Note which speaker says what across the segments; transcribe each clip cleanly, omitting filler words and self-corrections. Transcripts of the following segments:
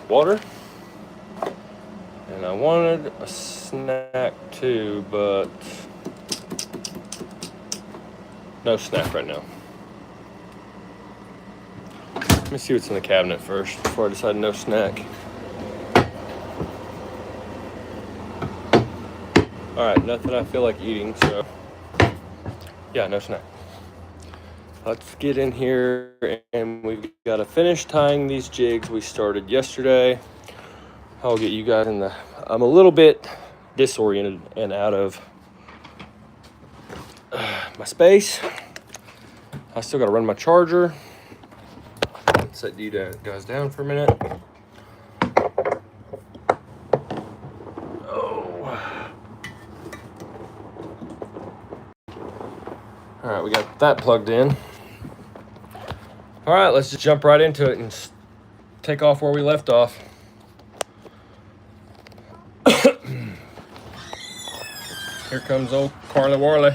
Speaker 1: water. And I wanted a snack too, but no snack right now. Let me see what's in the cabinet first before I decide no snack. All right, nothing I feel like eating, so yeah, no snack. Let's get in here, and we've got to finish tying these jigs we started yesterday. I'll get you guys in the, I'm a little bit disoriented and out of my space. I still got to run my charger. Let's set you guys down for a minute. All right, we got that plugged in. All right, let's just jump right into it and take off where we left off. Here comes old Carly Warley.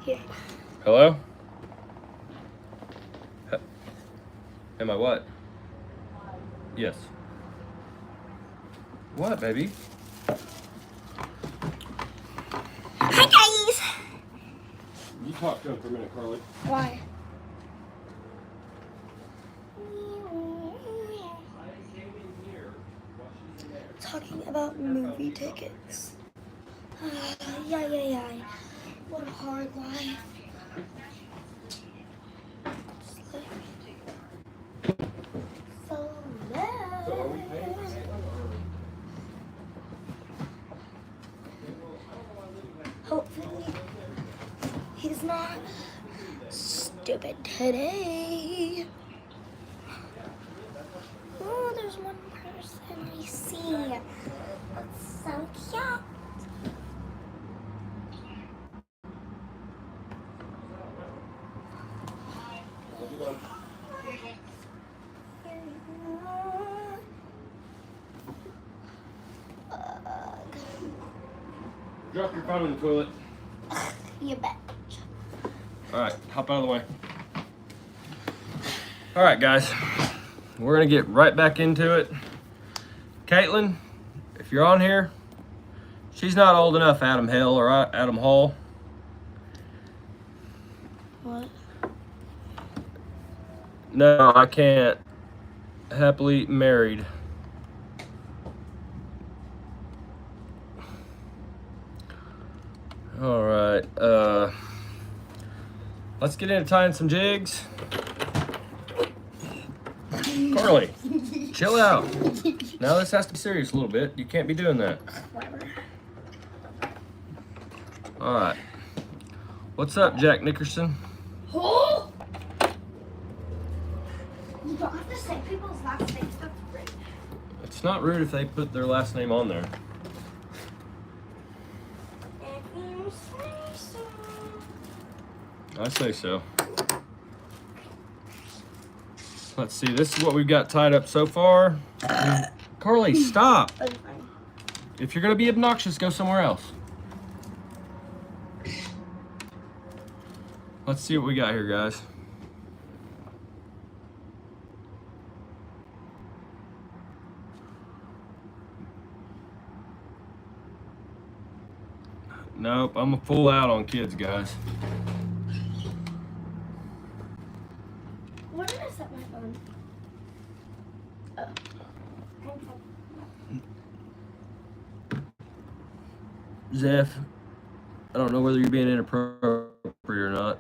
Speaker 2: Here.
Speaker 1: Hello? Am I what? Yes. What, baby?
Speaker 2: Hi, guys.
Speaker 1: You talk to him for a minute, Carly.
Speaker 2: Why? Talking about movie tickets. Yeah. What a hard life. So hopefully he's not stupid today. Oh, there's one person I see. That's so cute.
Speaker 1: Drop your phone in the toilet.
Speaker 2: You bet.
Speaker 1: All right, hop out of the way. All right, guys. We're gonna get right back into it. Caitlin, if you're on here, she's not old enough, Adam Hill or Adam Hall.
Speaker 2: What?
Speaker 1: No, I can't. Happily married. All right, let's get into tying some jigs. Carly, chill out. Now this has to be serious a little bit. You can't be doing that. All right. What's up, Jack Nickerson?
Speaker 2: Oh! You don't have to say people's last names. That's rude.
Speaker 1: It's not rude if they put their last name on there. I say so. Let's see, this is what we've got tied up so far. Carly, stop. If you're gonna be obnoxious, go somewhere else. Let's see what we got here, guys. Nope, I'm a full out on kids, guys.
Speaker 2: Where did I set my phone?
Speaker 1: Zeph, I don't know whether you're being inappropriate or not.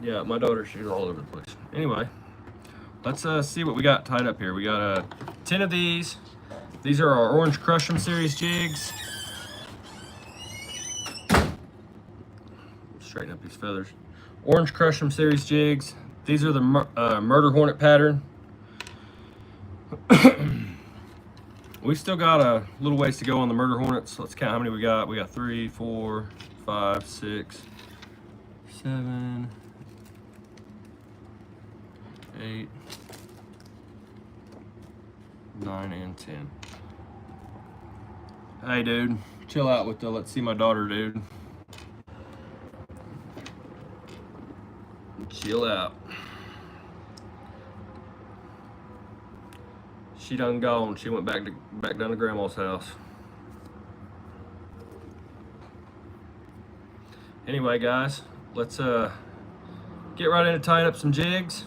Speaker 1: Yeah, my daughter, she's all over the place. Anyway, let's see what we got tied up here. We got 10 of these. These are our Orange Crush 'em series jigs. Straighten up these feathers. Orange Crush 'em series jigs. These are the Murder Hornet pattern. We still got a little ways to go on the Murder Hornets. Let's count how many we got. We got 3, 4, 5, 6, 7, 8, 9, and 10. Hey, dude, chill out with the let's see my daughter, dude. Chill out. She done gone. She went back down to Grandma's house. Anyway, guys, let's get right into tying up some jigs.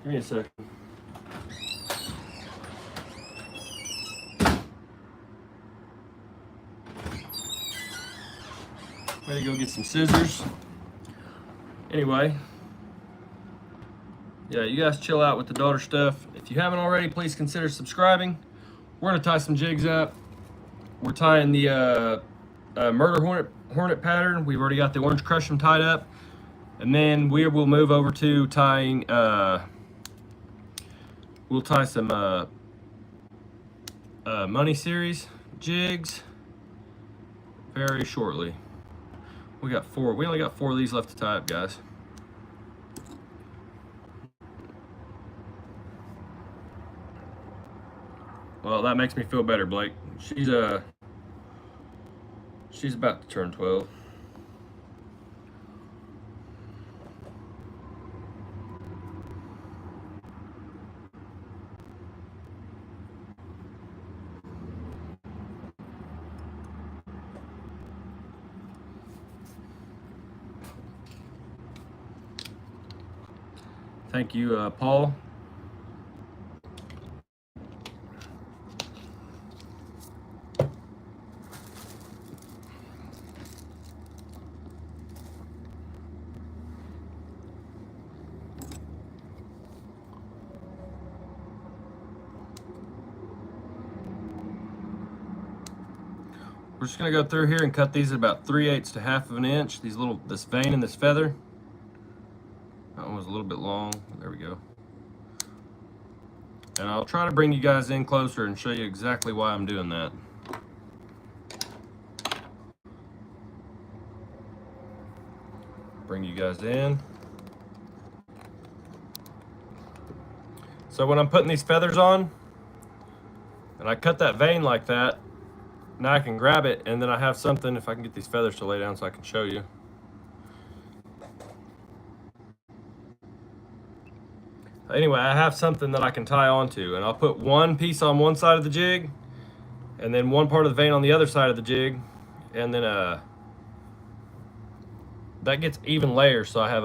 Speaker 1: Give me a second. Ready to go get some scissors. Anyway, yeah, you guys chill out with the daughter stuff. If you haven't already, please consider subscribing. We're gonna tie some jigs up. We're tying the murder hornet pattern. We've already got the orange crush'em tied up, and then we will move over to tying. We'll tie some money series jigs very shortly. We got 4. We only got 4 of these left to tie up, guys. Well, that makes me feel better, Blake. She's about to turn 12. Thank you, Paul. We're just gonna go through here and cut these at about 3/8 to 1/2 of an inch. This vein and this feather. That one was a little bit long. There we go. And I'll try to bring you guys in closer and show you exactly why I'm doing that. Bring you guys in. So when I'm putting these feathers on, and I cut that vein like that, now I can grab it, and then I have something, if I can get these feathers to lay down so I can show you. Anyway, I have something that I can tie onto, and I'll put one piece on one side of the jig, and then one part of the vein on the other side of the jig, and then that gets even layers, so I have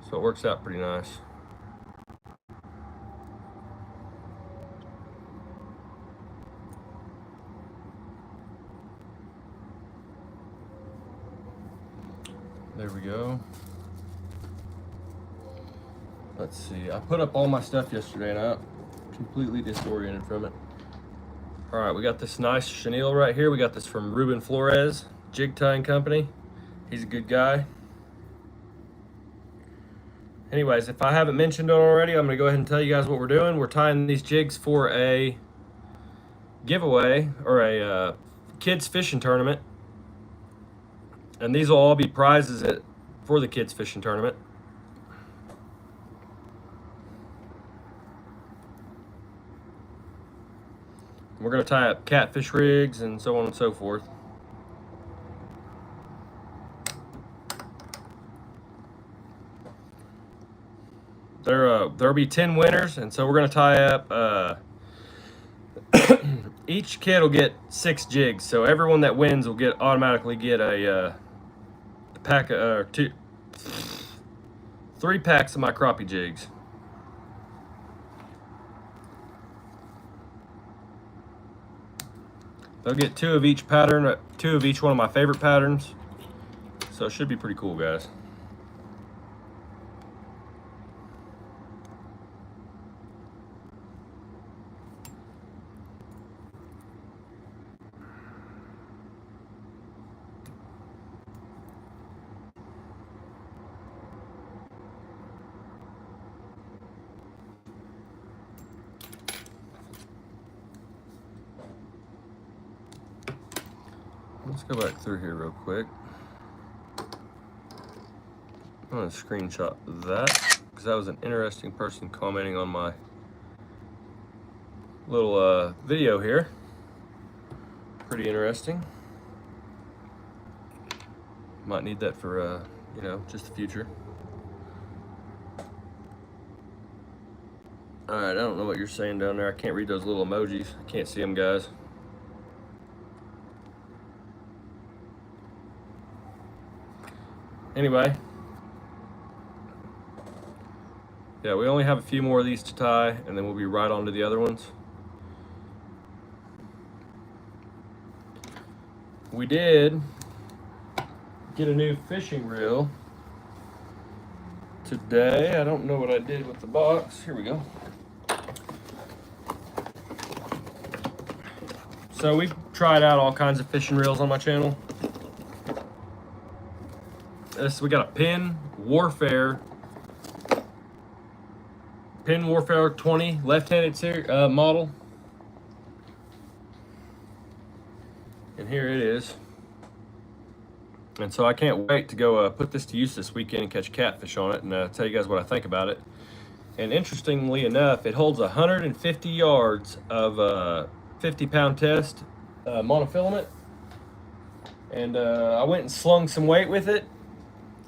Speaker 1: so it works out pretty nice. There we go. Let's see, I put up all my stuff yesterday and I'm completely disoriented from it. All right, we got this nice chenille right here. We got this from Ruben Flores, Jig Tying Company. He's a good guy. Anyways, if I haven't mentioned it already, I'm gonna go ahead and tell you guys what we're doing. We're tying these jigs for a giveaway or a kids fishing tournament. And these will all be prizes for the kids fishing tournament. We're going to tie up catfish rigs and so on and so forth. There'll be 10 winners, and so we're going to tie up. Each kid will get 6 jigs, so everyone that wins will automatically get a pack of 3 packs of my crappie jigs. They'll get 2 of each pattern, 2 of each one of my favorite patterns. So it should be pretty cool, guys. Let's go back through here real quick. I'm going to screenshot that because that was an interesting person commenting on my little video here. Pretty interesting. Might need that for, you know, just the future. All right, I don't know what you're saying down there. I can't read those little emojis. I can't see them, guys. Anyway. Yeah, we only have a few more of these to tie, and then we'll be right on to the other ones. We did get a new fishing reel today. I don't know what I did with the box. Here we go. So we've tried out all kinds of fishing reels on my channel. We got a Pin Warfare 20 left-handed model. And here it is. And so I can't wait to go put this to use this weekend and catch catfish on it, and tell you guys what I think about it. And interestingly enough, it holds 150 yards of 50-pound test monofilament. And I went and slung some weight with it.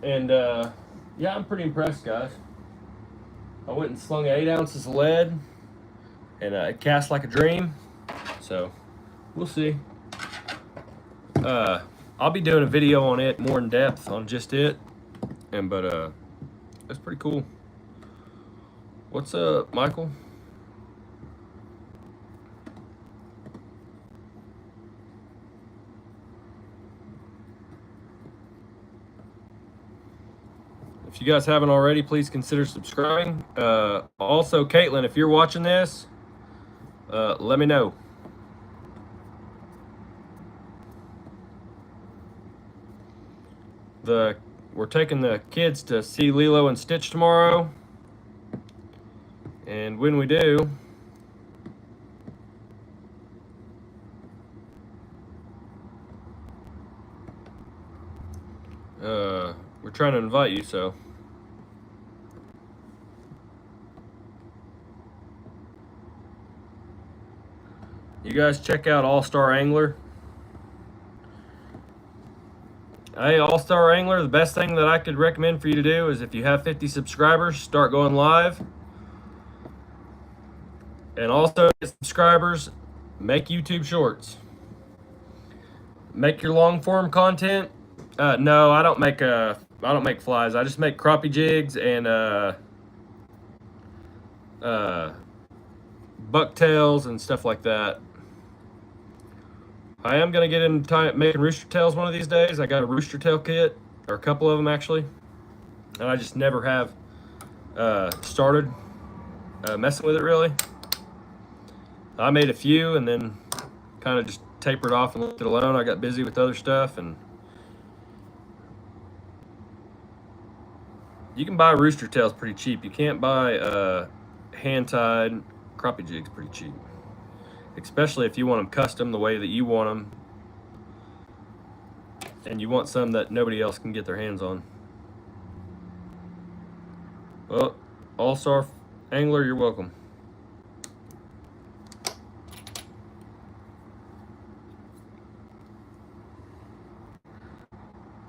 Speaker 1: And yeah, I'm pretty impressed, guys. I went and slung 8 ounces of lead, and it cast like a dream. So we'll see. I'll be doing a video on it more in depth on just it, but that's pretty cool. What's up, Michael? If you guys haven't already, please consider subscribing. Also, Caitlin, if you're watching this, let me know. We're taking the kids to see Lilo and Stitch tomorrow, and when we do, we're trying to invite you, so you guys check out All Star Angler. Hey, All Star Angler, the best thing that I could recommend for you to do is if you have 50 subscribers, start going live. And also, subscribers, make YouTube shorts. Make your long form content. No, I don't make flies. I just make crappie jigs and bucktails and stuff like that. I am going to get into making rooster tails one of these days. I got a rooster tail kit, or a couple of them actually, and I just never have started messing with it really. I made a few and then kind of just tapered off and left it alone. I got busy with other stuff, and you can buy rooster tails pretty cheap. You can't buy hand-tied crappie jigs pretty cheap. Especially if you want them custom the way that you want them, and you want some that nobody else can get their hands on. Well, All-Star Angler, you're welcome.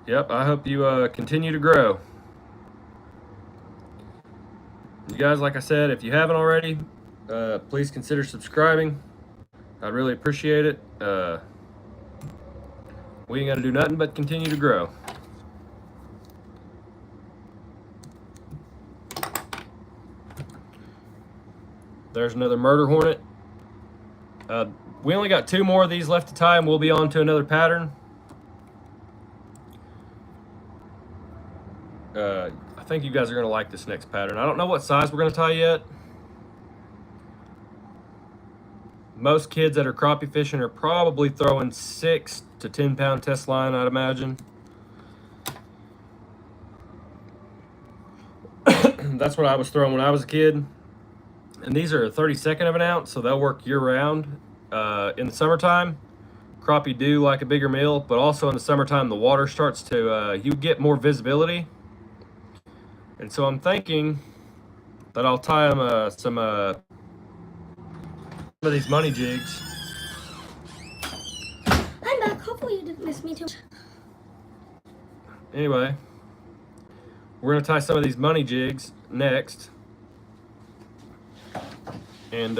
Speaker 1: Yep, I hope you continue to grow. You guys, like I said, if you haven't already, please consider subscribing. I'd really appreciate it. We ain't got to do nothing but continue to grow. There's another murder hornet. We only got 2 more of these left to tie, and we'll be on to another pattern. I think you guys are going to like this next pattern. I don't know what size we're going to tie yet. Most kids that are crappie fishing are probably throwing 6 to 10 pound test line, I'd imagine. That's what I was throwing when I was a kid. And these are a 32nd of an ounce, so they'll work year round. In the summertime, crappie do like a bigger meal, but also in the summertime, the water starts to, you get more visibility. And so I'm thinking that I'll tie them some of these money jigs.
Speaker 2: I'm back. Hopefully you didn't miss me too much.
Speaker 1: anyway, we're gonna tie some of these money jigs next, and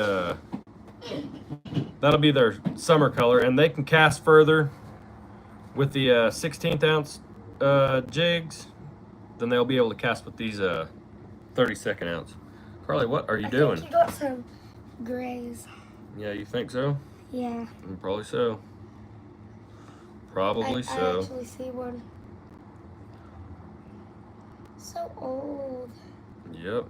Speaker 1: that'll be their summer color, and they can cast further with the 16th ounce jigs than they'll be able to cast with these 32nd ounce. Carly, what are you doing?
Speaker 2: I think you got some grays.
Speaker 1: Yeah, you think so?
Speaker 2: Yeah.
Speaker 1: Probably so. Probably so.
Speaker 2: I actually see one. So old.
Speaker 1: Yep.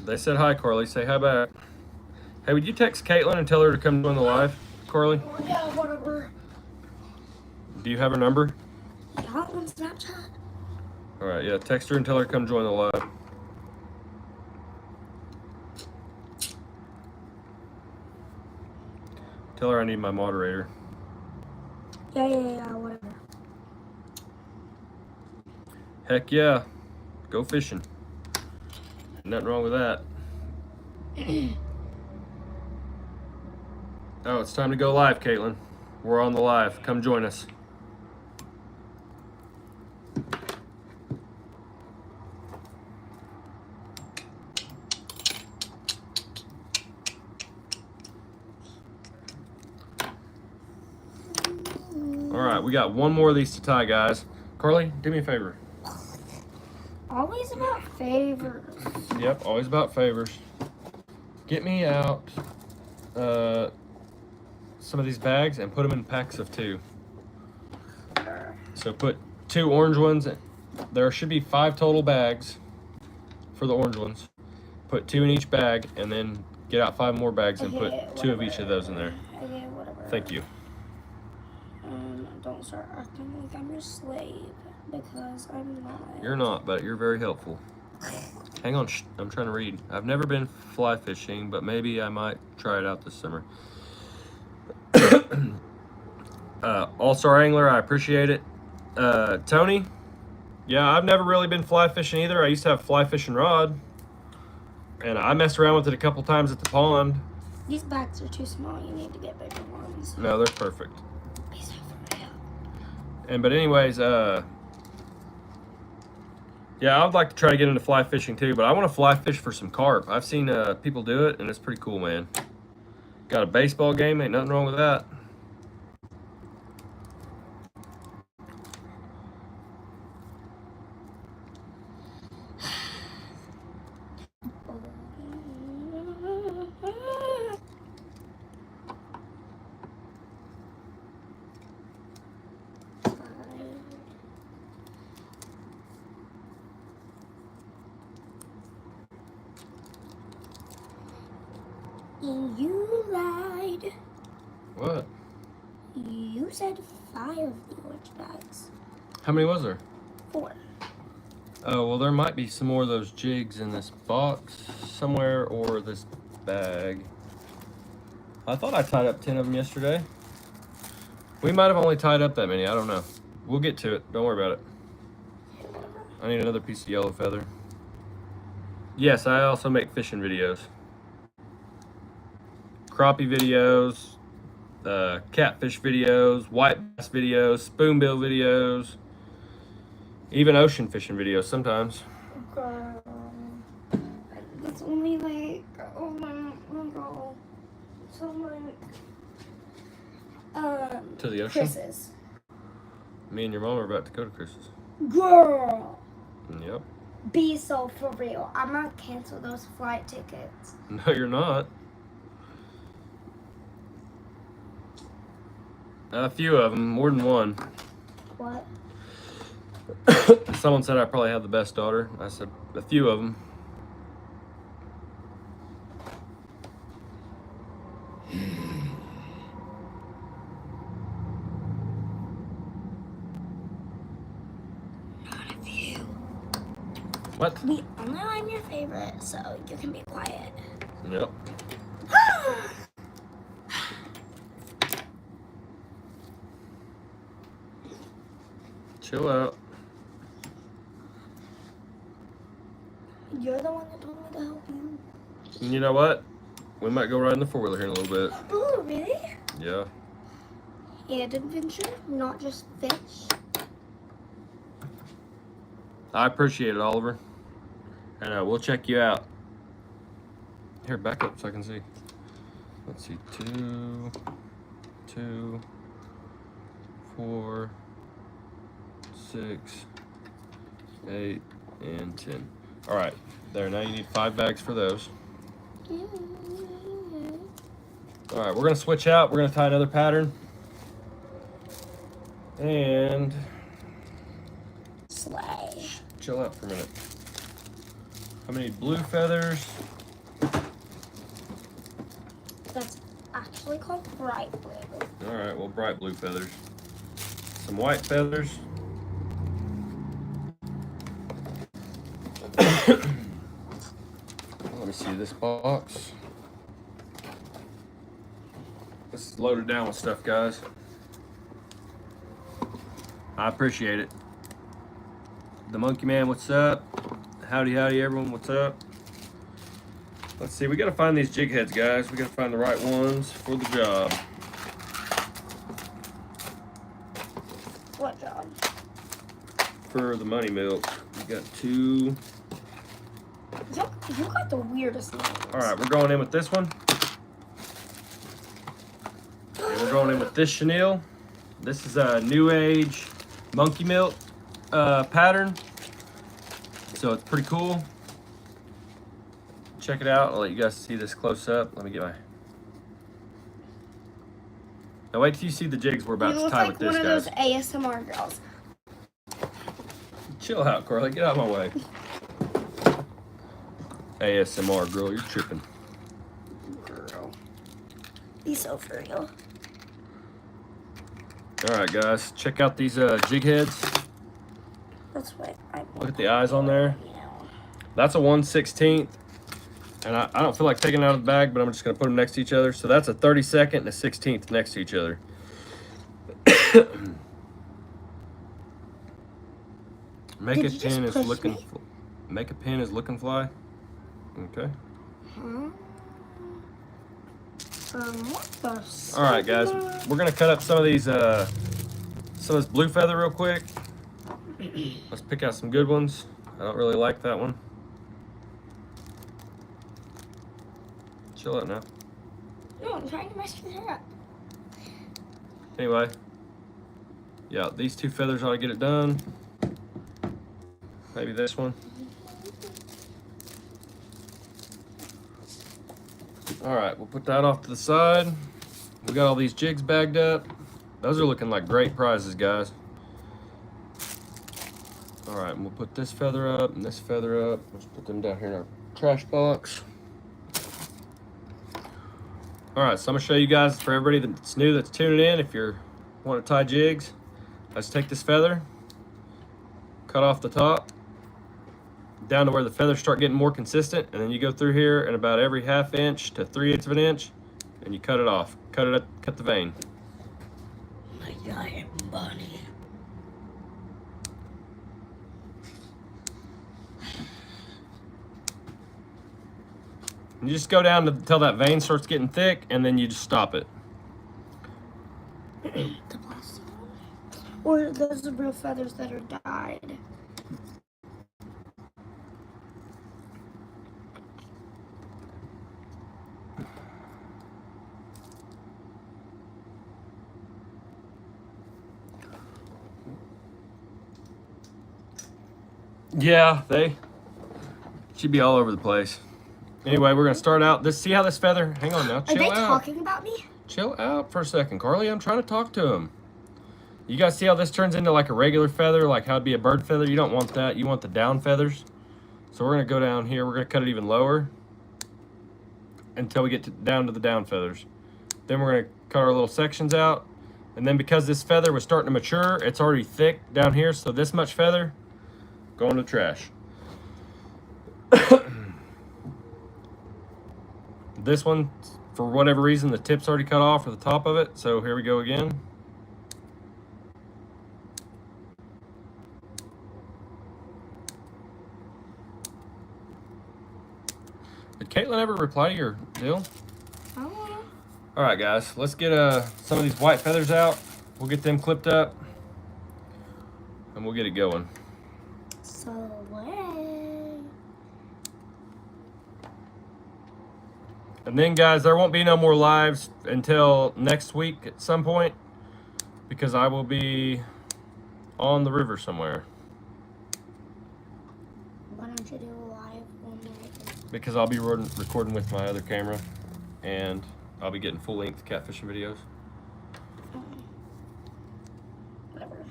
Speaker 1: They said hi, Carly. Say hi back. Hey, would you text Caitlin and tell her to come join the live, Carly?
Speaker 2: Yeah, whatever.
Speaker 1: Do you have her number?
Speaker 2: Yeah, on Snapchat.
Speaker 1: All right, yeah. Text her and tell her to come join the live. Tell her I need my moderator.
Speaker 2: Yeah, whatever.
Speaker 1: Heck yeah. Go fishing. Nothing wrong with that. Oh, it's time to go live, Caitlin. We're on the live. Come join us. All right, we got one more of these to tie, guys. Carly, do me a favor.
Speaker 2: Always about favors.
Speaker 1: Yep, always about favors. Get me out some of these bags and put them in packs of 2. So put 2 orange ones. There should be 5 total bags for the orange ones. Put 2 in each bag, and then get out 5 more bags and put 2 of each of those in there.
Speaker 2: Okay, whatever.
Speaker 1: Thank you.
Speaker 2: Don't start acting like I'm your slave, because I'm not.
Speaker 1: You're not, but you're very helpful. Hang on, I'm trying to read. I've never been fly fishing, but maybe I might try it out this summer. All-Star Angler, I appreciate it. Tony, yeah, I've never really been fly fishing either. I used to have a fly fishing rod, and I messed around with it a couple times at the pond.
Speaker 2: These bags are too small. You need to get bigger ones.
Speaker 1: No, they're perfect. But anyways, yeah, I would like to try to get into fly fishing too, but I want to fly fish for some carp. I've seen people do it, and it's pretty cool, man. Got a baseball game, ain't nothing wrong with that.
Speaker 2: You lied.
Speaker 1: What?
Speaker 2: You said 5 of the orange bags.
Speaker 1: How many was there?
Speaker 2: 4.
Speaker 1: Oh, well, there might be some more of those jigs in this box somewhere, or this bag. I thought I tied up 10 of them yesterday. We might have only tied up that many. I don't know. We'll get to it. Don't worry about it. I need another piece of yellow feather. Yes, I also make fishing videos. Crappie videos, catfish videos, white bass videos, spoonbill videos, even ocean fishing videos sometimes.
Speaker 2: Girl, it's only like, oh my god, so like,
Speaker 1: To the ocean?
Speaker 2: Chris's.
Speaker 1: Me and your mom are about to go to Chris's.
Speaker 2: Girl,
Speaker 1: Yep.
Speaker 2: be so for real. I'm gonna cancel those flight tickets.
Speaker 1: No, you're not. A few of them, more than one.
Speaker 2: What?
Speaker 1: Someone said I probably have the best daughter. I said a few of them.
Speaker 2: Not a few.
Speaker 1: What?
Speaker 2: We all know I'm your favorite, so you can be quiet.
Speaker 1: Yep. Chill out.
Speaker 2: You're the one that told me to help you.
Speaker 1: And you know what? We might go ride in the four-wheeler here in a little bit.
Speaker 2: Oh, really?
Speaker 1: Yeah.
Speaker 2: And adventure, not just fish.
Speaker 1: I appreciate it, Oliver. And we'll check you out. Here, back up so I can see. Let's see, 2, 2, 4, 6, 8, and 10. All right, there. Now you need 5 bags for those. All right, we're gonna switch out. We're gonna tie another pattern. And
Speaker 2: Slay.
Speaker 1: chill out for a minute. How many blue feathers?
Speaker 2: That's actually called bright blue.
Speaker 1: All right, well, bright blue feathers. Some white feathers. Let me see this box. This is loaded down with stuff, guys. I appreciate it. The Monkey Man, what's up? Howdy, howdy, everyone, what's up? Let's see, we gotta find these jig heads, guys. We gotta find the right ones for the job.
Speaker 2: What job?
Speaker 1: For the money milk. We got 2.
Speaker 2: You got the weirdest names.
Speaker 1: All right, we're going in with this one. And we're going in with this chenille. This is a new age monkey milk pattern. So it's pretty cool. Check it out. I'll let you guys see this close up. Let me get my... Now wait till you see the jigs we're about to tie with this, guys.
Speaker 2: You look like one of those ASMR girls.
Speaker 1: Chill out, Carly. Get out of my way. ASMR girl, you're tripping.
Speaker 2: Girl. Be so for real.
Speaker 1: All right, guys. Check out these jig heads.
Speaker 2: That's what I
Speaker 1: Look at the eyes on there.
Speaker 2: You know.
Speaker 1: That's a 1/16. And I don't feel like taking it out of the bag, but I'm just going to put them next to each other. So that's a 32nd and a 16th next to each other. Make a pin is looking. Make a pin is looking fly. Okay.
Speaker 2: What the?
Speaker 1: All right, guys. We're gonna cut up some of these. Some of this blue feather real quick. Let's pick out some good ones. I don't really like that one. Chill out now.
Speaker 2: No, I'm trying to mess your hair up.
Speaker 1: Anyway. Yeah, these 2 feathers ought to get it done. Maybe this one. All right, we'll put that off to the side. We got all these jigs bagged up. Those are looking like great prizes, guys. All right, and we'll put this feather up and this feather up. Let's put them down here in our trash box. All right, so I'm gonna show you guys, for everybody that's new that's tuning in, if you're want to tie jigs, let's take this feather, cut off the top, down to where the feathers start getting more consistent, and then you go through here and about every 1/2 inch to 3/8 of an inch, and you cut it off. Cut the vein.
Speaker 2: My giant bunny.
Speaker 1: You just go down until that vein starts getting thick, and then you just stop it.
Speaker 2: The plastic one? Or those are real feathers that are dyed.
Speaker 1: Yeah, they should be all over the place. Anyway, we're gonna start out. See how this feather? Hang on now.
Speaker 2: Are
Speaker 1: Chill
Speaker 2: they
Speaker 1: out.
Speaker 2: talking about me?
Speaker 1: Chill out for a second, Carly. I'm trying to talk to him. You guys see how this turns into like a regular feather, like how it'd be a bird feather? You don't want that. You want the down feathers. So we're gonna go down here. We're gonna cut it even lower until we get down to the down feathers. Then we're gonna cut our little sections out. And then because this feather was starting to mature, it's already thick down here. So this much feather, go in the trash. This one, for whatever reason, the tip's already cut off, or the top of it. So here we go again. Caitlin ever reply to your deal?
Speaker 2: Oh.
Speaker 1: All right, guys, let's get some of these white feathers out. We'll get them clipped up, and we'll get it going. And then, guys, there won't be no more lives until next week at some point, because I will be on the river somewhere.
Speaker 2: Why don't you do a live one night?
Speaker 1: Because I'll be recording with my other camera, and I'll be getting full-length catfishing videos.
Speaker 2: Whatever.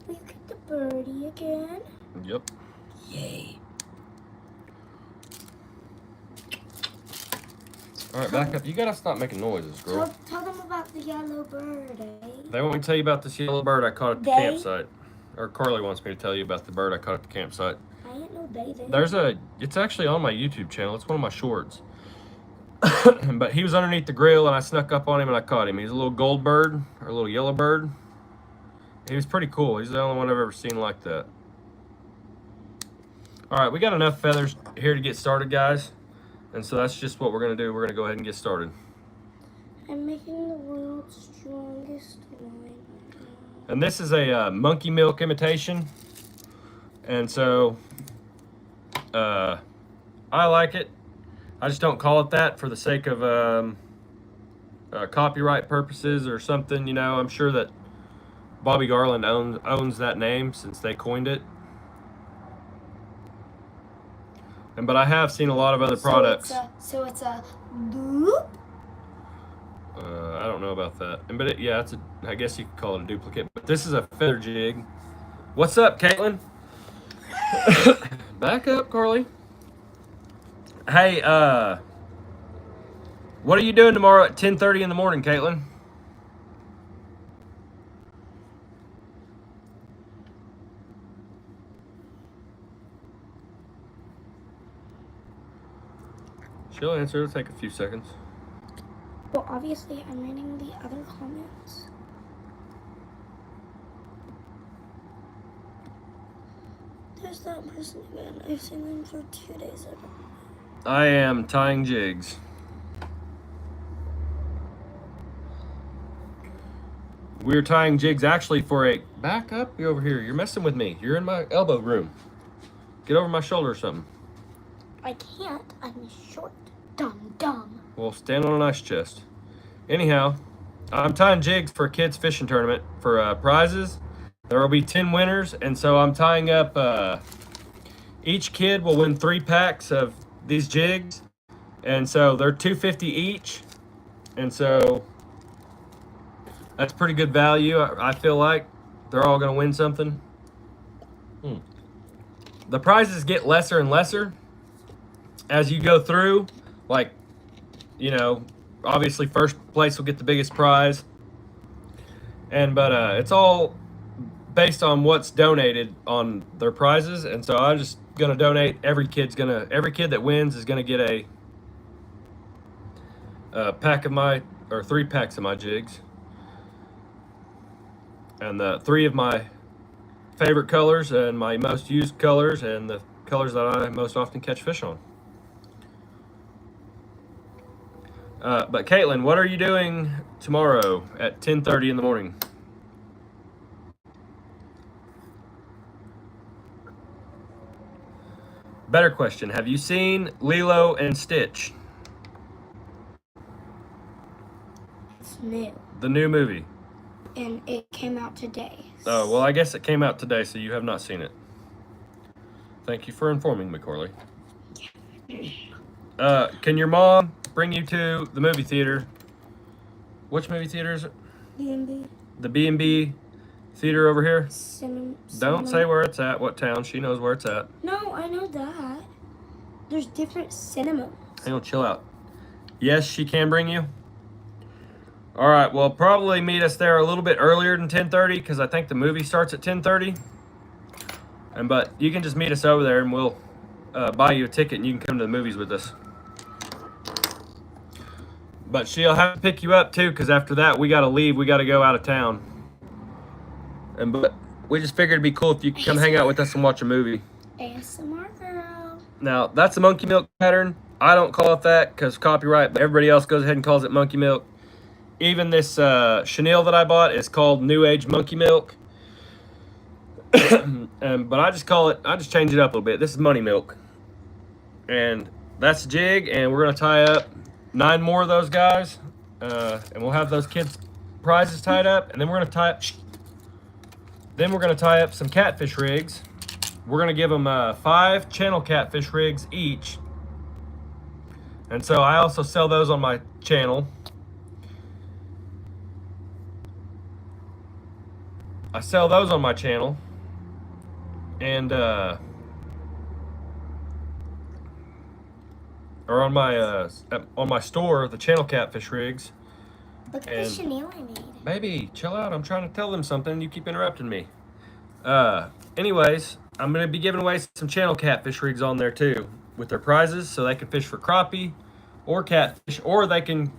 Speaker 2: Will you get the birdie again?
Speaker 1: Yep.
Speaker 2: Yay.
Speaker 1: All right, back up. You gotta stop making noises, girl.
Speaker 2: Tell them about the yellow bird, eh?
Speaker 1: They want me to tell you about this yellow bird I caught at the campsite. Or Carly wants me to tell you about the bird I caught at the campsite.
Speaker 2: I didn't know they.
Speaker 1: It's actually on my YouTube channel. It's one of my shorts. But he was underneath the grill, and I snuck up on him and I caught him. He's a little gold bird, or a little yellow bird. He was pretty cool. He's the only one I've ever seen like that. All right, we got enough feathers here to get started, guys. And so that's just what we're gonna do. We're gonna go ahead and get started.
Speaker 2: I'm making the world's strongest line.
Speaker 1: And this is a monkey milk imitation. And so I like it. I just don't call it that for the sake of copyright purposes or something. You know, I'm sure that Bobby Garland owns that name since they coined it. But I have seen a lot of other products.
Speaker 2: So it's a loop?
Speaker 1: I don't know about that. But yeah, I guess you could call it a duplicate. But this is a feather jig. What's up, Caitlin? Back up, Carly. Hey, what are you doing tomorrow at 10:30 in the morning, Caitlin? She'll answer. It'll take a few seconds.
Speaker 2: Well, obviously, I'm reading the other comments. There's that person again. I've seen them for 2 days ago.
Speaker 1: I am tying jigs. We're tying jigs actually for a... Back up, you over here. You're messing with me. You're in my elbow room. Get over my shoulder or something.
Speaker 2: I can't. I'm short. Dumb.
Speaker 1: Well, stand on an ice chest. Anyhow, I'm tying jigs for a kids fishing tournament for prizes. There will be 10 winners, and so I'm tying up... each kid will win 3 packs of these jigs, and so they're $2.50 each, and so that's pretty good value. I feel like they're all going to win something. The prizes get lesser and lesser as you go through. Like, you know, obviously first place will get the biggest prize, but it's all based on what's donated on their prizes, and so I'm just gonna donate. Every kid that wins is gonna get a pack of my, or 3 packs of my jigs, and the 3 of my favorite colors and my most used colors and the colors that I most often catch fish on. But Caitlin, what are you doing tomorrow at 10:30 in the morning? Better question. Have you seen Lilo and Stitch?
Speaker 2: It's new.
Speaker 1: The new movie.
Speaker 2: And it came out today.
Speaker 1: Oh, well, I guess it came out today, so you have not seen it. Thank you for informing me, Corley. Can your mom bring you to the movie theater? Which movie theater is it?
Speaker 2: B&B.
Speaker 1: The B&B theater over here?
Speaker 2: Cinema.
Speaker 1: Don't say where it's at, what town. She knows where it's at.
Speaker 2: No, I know that. There's different cinemas.
Speaker 1: Hang on, chill out. Yes, she can bring you. All right, well, probably meet us there a little bit earlier than 10:30 because I think the movie starts at 10:30. But you can just meet us over there and we'll buy you a ticket and you can come to the movies with us. But she'll have to pick you up too because after that we got to leave. We got to go out of town. But we just figured it'd be cool if you could come hang out with us and watch a movie.
Speaker 2: ASMR girl.
Speaker 1: Now, that's a monkey milk pattern. I don't call it that because copyright, but everybody else goes ahead and calls it monkey milk. Even this chenille that I bought is called New Age Monkey Milk. But I just change it up a little bit. This is money milk. And that's a jig, and we're going to tie up 9 more of those guys. And we'll have those kids' prizes tied up. And then we're going to tie up some catfish rigs. We're going to give them 5 channel catfish rigs each. And so I also sell those on my channel. And or on my store, the channel catfish rigs.
Speaker 2: Look at the chenille I made.
Speaker 1: Baby, chill out. I'm trying to tell them something. You keep interrupting me. Anyways, I'm going to be giving away some channel catfish rigs on there too with their prizes so they can fish for crappie or catfish, or they can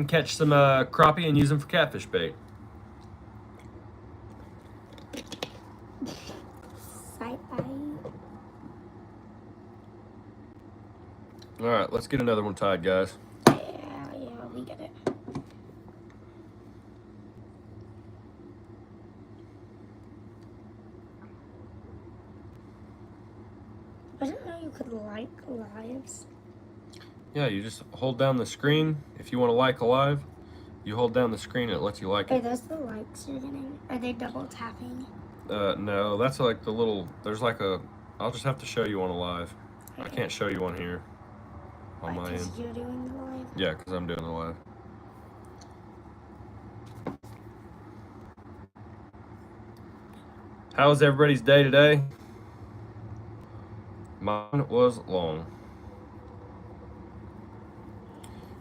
Speaker 1: catch some crappie and use them for catfish bait. All right, let's get another one tied, guys.
Speaker 2: Yeah, we get it. I didn't know you could like lives.
Speaker 1: Yeah, you just hold down the screen. If you want to like a live, you hold down the screen and it lets you like
Speaker 2: Are
Speaker 1: it.
Speaker 2: those the likes you're getting? Are they double tapping?
Speaker 1: No, that's like the little, there's like a, I'll just have to show you on a live. Okay. I can't show you on here. On my end.
Speaker 2: You're doing the live?
Speaker 1: Yeah, because I'm doing the live. How was everybody's day today? Mine was long.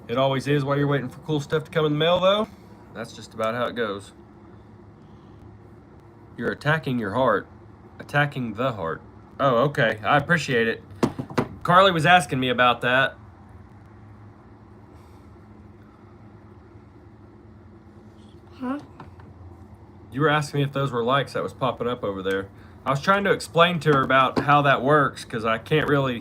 Speaker 1: It always is while you're waiting for cool stuff to come in the mail, though. That's just about how it goes. You're attacking your heart. Attacking the heart. Oh, okay. I appreciate it. Carly was asking me about that.
Speaker 2: Huh?
Speaker 1: You were asking me if those were likes that was popping up over there. I was trying to explain to her about how that works because I can't really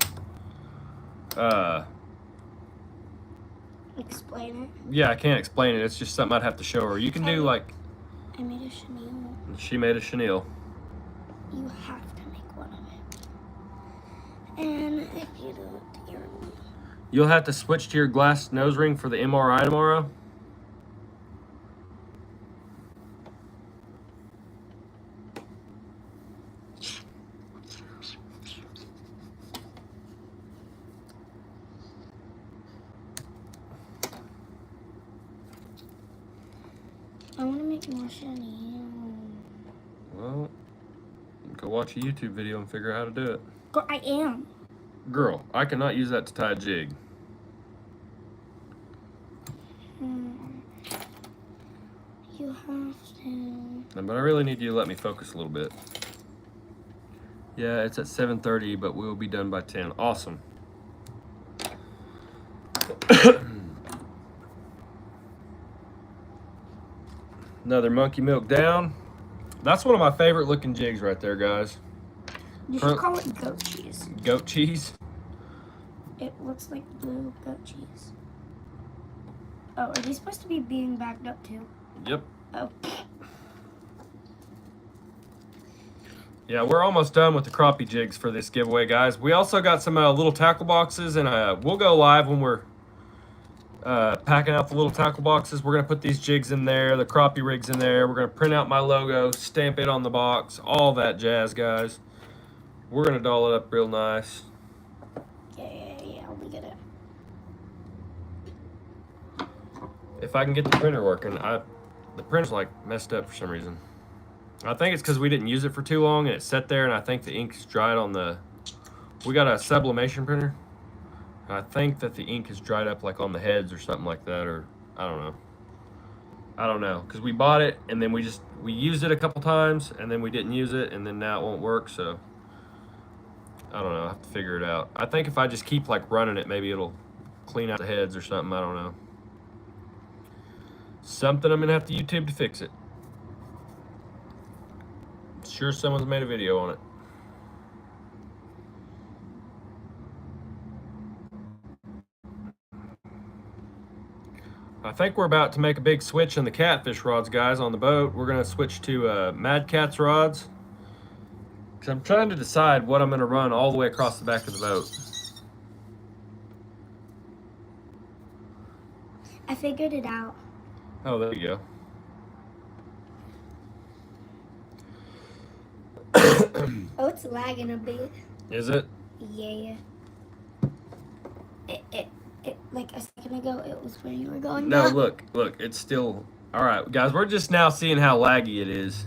Speaker 2: explain it.
Speaker 1: Yeah, I can't explain it. It's just something I'd have to show her. You can do like,
Speaker 2: I made a chenille.
Speaker 1: She made a chenille.
Speaker 2: You have to make one of it. And if you don't,
Speaker 1: you'll have to switch to your glass nose ring for the MRI tomorrow.
Speaker 2: I want to make more chenille.
Speaker 1: Well, go watch a YouTube video and figure out how to do it.
Speaker 2: Girl, I am.
Speaker 1: Girl, I cannot use that to tie a jig.
Speaker 2: You have to.
Speaker 1: But I really need you to let me focus a little bit. Yeah, it's at 7:30, but we'll be done by 10. Awesome. Another monkey milk down. That's one of my favorite looking jigs right there, guys.
Speaker 2: You should call it goat cheese.
Speaker 1: Goat cheese?
Speaker 2: It looks like blue goat cheese. Oh, are these supposed to be being backed up too?
Speaker 1: Yep.
Speaker 2: Oh.
Speaker 1: Yeah, we're almost done with the crappie jigs for this giveaway, guys. We also got some little tackle boxes, and we'll go live when we're packing out the little tackle boxes. We're going to put these jigs in there, the crappie rigs in there. We're going to print out my logo, stamp it on the box, all that jazz, guys. We're going to doll it up real nice.
Speaker 2: Yeah, we get it.
Speaker 1: If I can get the printer working. The printer's like messed up for some reason. I think it's because we didn't use it for too long and it sat there, and I think the ink's dried on the... We got a Sublimation printer. I think that the ink is dried up like on the heads or something like that, or I don't know. Because we bought it and then we used it a couple times and then we didn't use it and then now it won't work, so I don't know. I have to figure it out. I think if I just keep like running it, maybe it'll clean out the heads or something. I don't know. Something I'm gonna have to YouTube to fix it. Sure, someone's made a video on it. I think we're about to make a big switch in the catfish rods, guys, on the boat. We're gonna switch to Mad Catz rods. Because I'm trying to decide what I'm gonna run all the way across the back of the boat.
Speaker 2: I figured it out.
Speaker 1: Oh, there you go.
Speaker 2: Oh, it's lagging a bit.
Speaker 1: Is it?
Speaker 2: Yeah. It like a second ago, it was where you were going.
Speaker 1: No,
Speaker 2: now.
Speaker 1: look, it's still... All right, guys, we're just now seeing how laggy it is.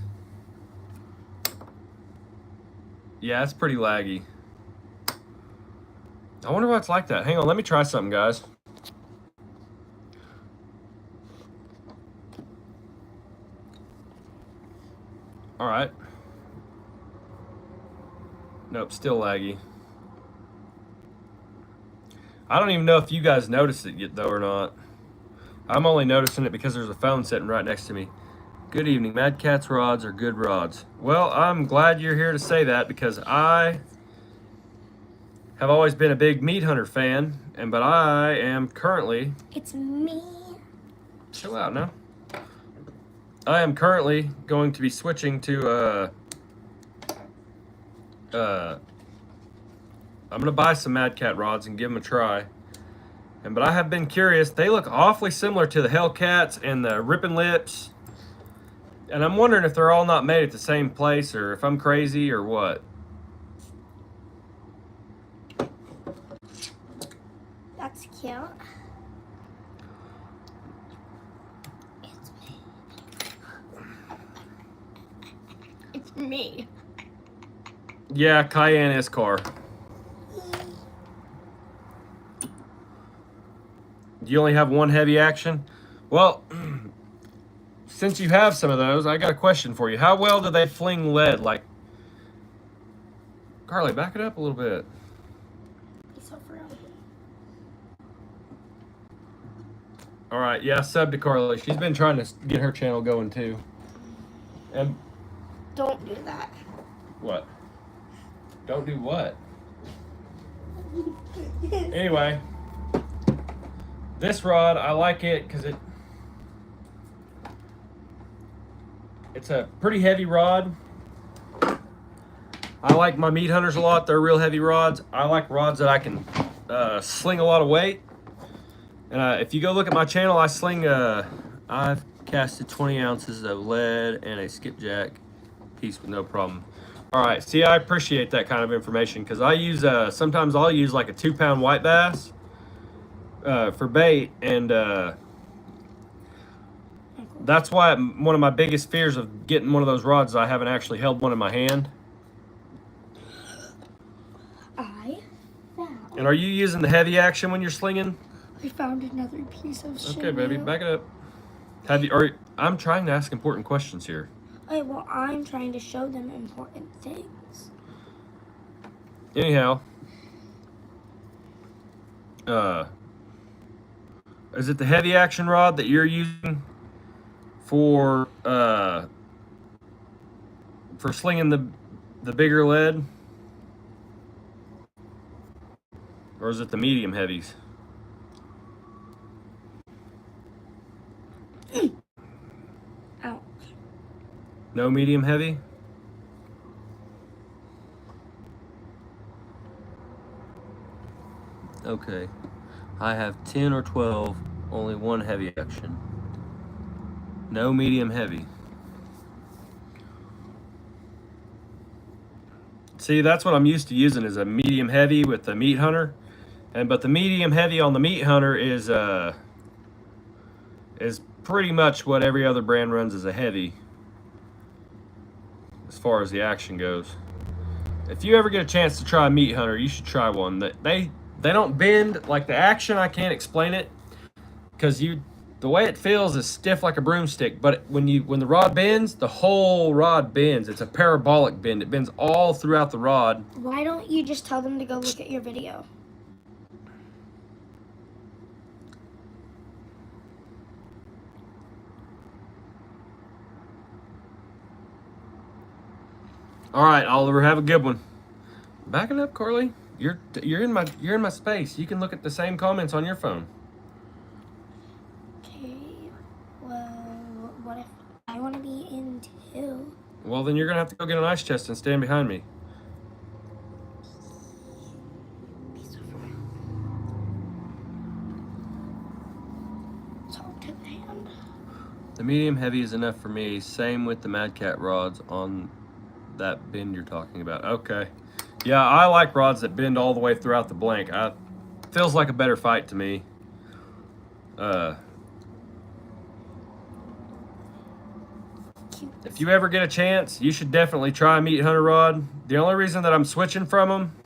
Speaker 1: Yeah, it's pretty laggy. I wonder why it's like that. Hang on, let me try something, guys. All right. Nope, still laggy. I don't even know if you guys noticed it yet, though, or not. I'm only noticing it because there's a phone sitting right next to me. Good evening. Mad Catz rods are good rods. Well, I'm glad you're here to say that because I have always been a big meat hunter fan, but I am currently...
Speaker 2: It's me.
Speaker 1: Chill out now. I am currently going to be switching to I'm gonna buy some Mad Catz rods and give them a try. But I have been curious. They look awfully similar to the Hellcats and the Rippin' Lips. And I'm wondering if they're all not made at the same place or if I'm crazy or what.
Speaker 2: That's cute. It's me. It's me.
Speaker 1: Yeah, Cayenne is car. Do you only have one heavy action? Well, since you have some of those, I got a question for you. How well do they fling lead? Like, Carly, back it up a little bit. All right, yeah, sub to Carly. She's been trying to get her channel going too. And
Speaker 2: Don't do that.
Speaker 1: what? Don't do what? Anyway, this rod, I like it because it's a pretty heavy rod. I like my meat hunters a lot. They're real heavy rods. I like rods that I can sling a lot of weight. And if you go look at my channel, I sling, I've casted 20 ounces of lead and a skipjack piece with no problem. All right, see, I appreciate that kind of information because I use, sometimes I'll use like a 2-pound white bass for bait. And that's why one of my biggest fears of getting one of those rods is I haven't actually held one in my hand. And are you using the heavy action when you're slinging?
Speaker 2: I found another piece of shit.
Speaker 1: Okay, baby, back it up. I'm trying to ask important questions here.
Speaker 2: Okay, well, I'm trying to show them important things.
Speaker 1: Anyhow, is it the heavy action rod that you're using for slinging the bigger lead, or is it the medium heavies?
Speaker 2: Ouch.
Speaker 1: No medium heavy? Okay. I have 10 or 12, only one heavy action. No medium heavy. See, that's what I'm used to using is a medium heavy with the meat hunter. But the medium heavy on the meat hunter is pretty much what every other brand runs as a heavy as far as the action goes. If you ever get a chance to try a meat hunter, you should try one. They don't bend like the action. I can't explain it because the way it feels is stiff like a broomstick. But when the rod bends, the whole rod bends. It's a parabolic bend. It bends all throughout the rod.
Speaker 2: Why don't you just tell them to go look at your video?
Speaker 1: All right, Oliver, have a good one. Back it up, Carly. You're in my space. You can look at the same comments on your phone.
Speaker 2: Okay. Well, what if I want to be in too?
Speaker 1: Well, then you're gonna have to go get an ice chest and stand behind me.
Speaker 2: Talk to the hand.
Speaker 1: The medium heavy is enough for me. Same with the Mad Cat rods on that bend you're talking about. Okay. Yeah, I like rods that bend all the way throughout the blank. Feels like a better fight to me. If you ever get a chance, you should definitely try a meat hunter rod. The only reason that I'm switching from them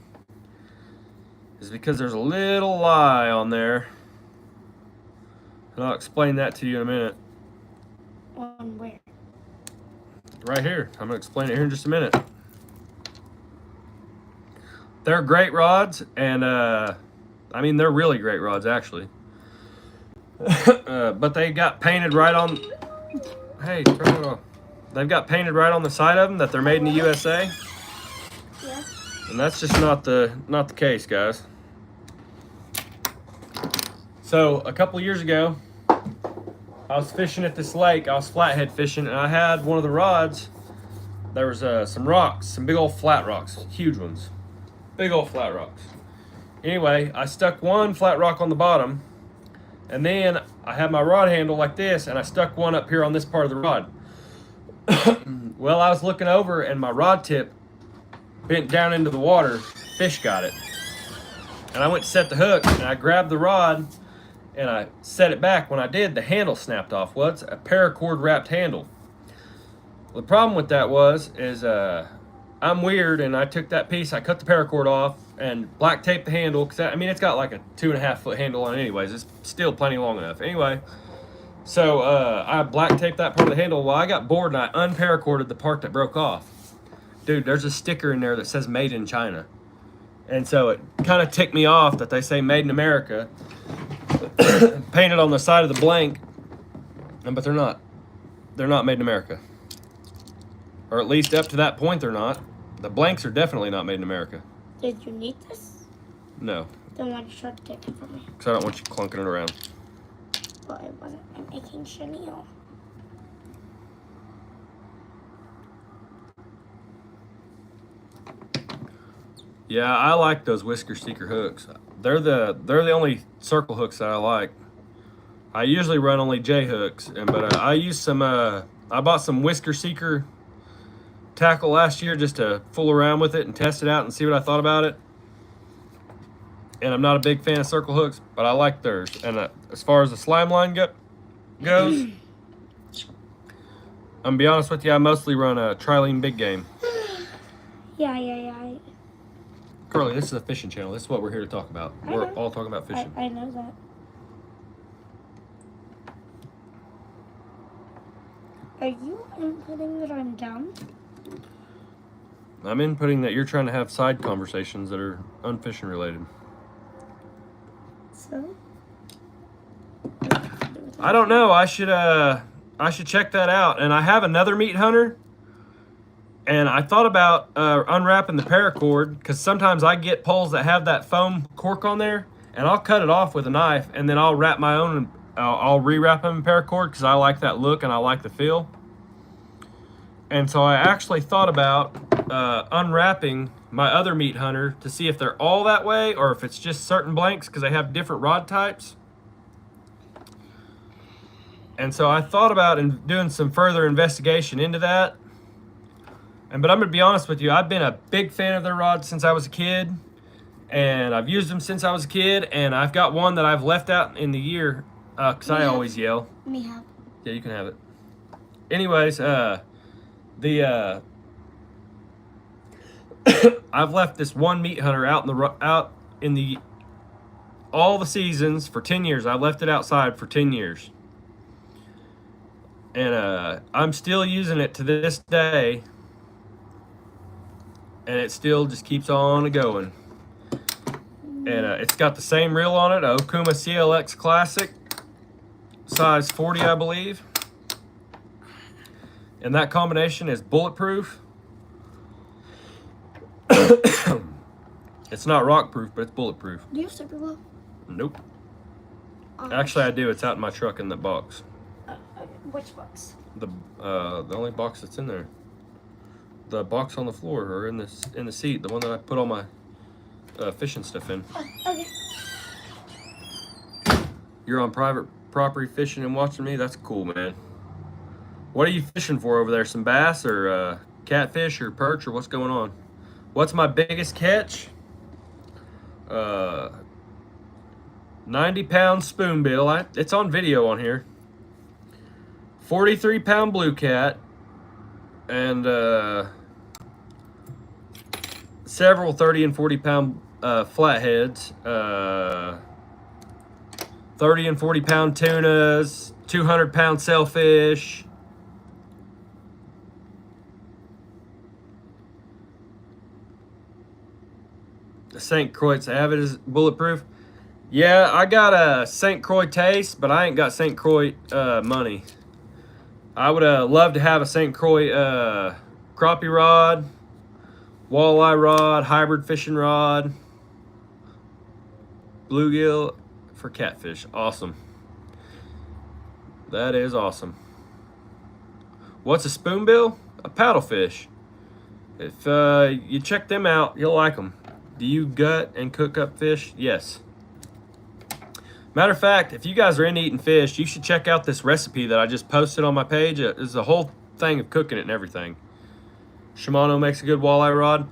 Speaker 1: is because there's a little lie on there. And I'll explain that to you in a minute.
Speaker 2: On where?
Speaker 1: Right here. I'm going to explain it here in just a minute. They're great rods, and I mean, they're really great rods, actually. But they got painted right on... Hey, turn it off. They've got painted right on the side of them that they're made in the USA.
Speaker 2: Yeah.
Speaker 1: And that's just not the case, guys. So a couple years ago, I was fishing at this lake. I was flathead fishing, and I had one of the rods. There was some rocks, some big old flat rocks, huge ones, big old flat rocks. Anyway, I stuck one flat rock on the bottom, and then I had my rod handle like this, and I stuck one up here on this part of the rod. Well, I was looking over, and my rod tip bent down into the water. Fish got it. And I went to set the hook, and I grabbed the rod, and I set it back. When I did, the handle snapped off. Well, it's a paracord wrapped handle. Well, the problem with that is I'm weird, and I took that piece, I cut the paracord off, and black taped the handle, because I mean, it's got like a 2.5 foot handle on it anyways. It's still plenty long enough. Anyway, so I black taped that part of the handle. Well, I got bored, and I unparacorded the part that broke off. Dude, there's a sticker in there that says Made in China. And so it kind of ticked me off that they say Made in America, painted on the side of the blank, but they're not. They're not made in America. Or at least up to that point, they're not. The blanks are definitely not made in America.
Speaker 2: Did you need this?
Speaker 1: No.
Speaker 2: Then why did you try to take it from me?
Speaker 1: Because I don't want you clunking it around.
Speaker 2: Well, it wasn't. I'm making chenille.
Speaker 1: Yeah, I like those Whisker Seeker hooks. They're the only circle hooks that I like. I usually run only J hooks, but I use some. I bought some Whisker Seeker tackle last year just to fool around with it and test it out and see what I thought about it. And I'm not a big fan of circle hooks, but I like theirs. And as far as the slime line goes, I'm gonna be honest with you, I mostly run a Trilene Big Game.
Speaker 2: Yeah.
Speaker 1: Curly, this is a fishing channel. This is what we're here to talk about. We're all talking about fishing.
Speaker 2: I know that. Are you inputting that I'm dumb?
Speaker 1: I'm inputting that you're trying to have side conversations that are unfishing related.
Speaker 2: So?
Speaker 1: I don't know. I should check that out. And I have another meat hunter. And I thought about unwrapping the paracord, because sometimes I get poles that have that foam cork on there, and I'll cut it off with a knife, and then I'll wrap my own. I'll rewrap them in paracord because I like that look and I like the feel. And so I actually thought about unwrapping my other meat hunter to see if they're all that way or if it's just certain blanks because they have different rod types. And so I thought about doing some further investigation into that. But I'm going to be honest with you, I've been a big fan of their rods since I was a kid. And I've used them since I was a kid. And I've got one that I've left out in the year because I always yell.
Speaker 2: Me have.
Speaker 1: Yeah, you can have it. Anyways, I've left this one meat hunter out in the all the seasons for 10 years. I left it outside for 10 years. And I'm still using it to this day. And it still just keeps on going. And it's got the same reel on it, a Okuma CLX Classic, size 40, I believe. And that combination is bulletproof. It's not rock proof, but it's bulletproof.
Speaker 2: Do you have super glue?
Speaker 1: Nope. Actually, I do. It's out in my truck in the box.
Speaker 2: Which box?
Speaker 1: The only box that's in there. The box on the floor or in the seat, the one that I put all my fishing stuff in.
Speaker 2: Okay.
Speaker 1: You're on private property fishing and watching me? That's cool, man. What are you fishing for over there? Some bass or catfish or perch or what's going on? What's my biggest catch? 90-pound spoonbill. It's on video on here. 43-pound blue cat. And several 30 and 40-pound flatheads. 30 and 40-pound tunas. 200-pound sailfish. The St. Croix's Avid is bulletproof. Yeah, I got a St. Croix taste, but I ain't got St. Croix money. I would love to have a St. Croix crappie rod, walleye rod, hybrid fishing rod, bluegill for catfish. Awesome. That is awesome. What's a spoonbill? A paddlefish. If you check them out, you'll like them. Do you gut and cook up fish? Yes. Matter of fact, if you guys are into eating fish, you should check out this recipe that I just posted on my page. It's a whole thing of cooking it and everything. Shimano makes a good walleye rod.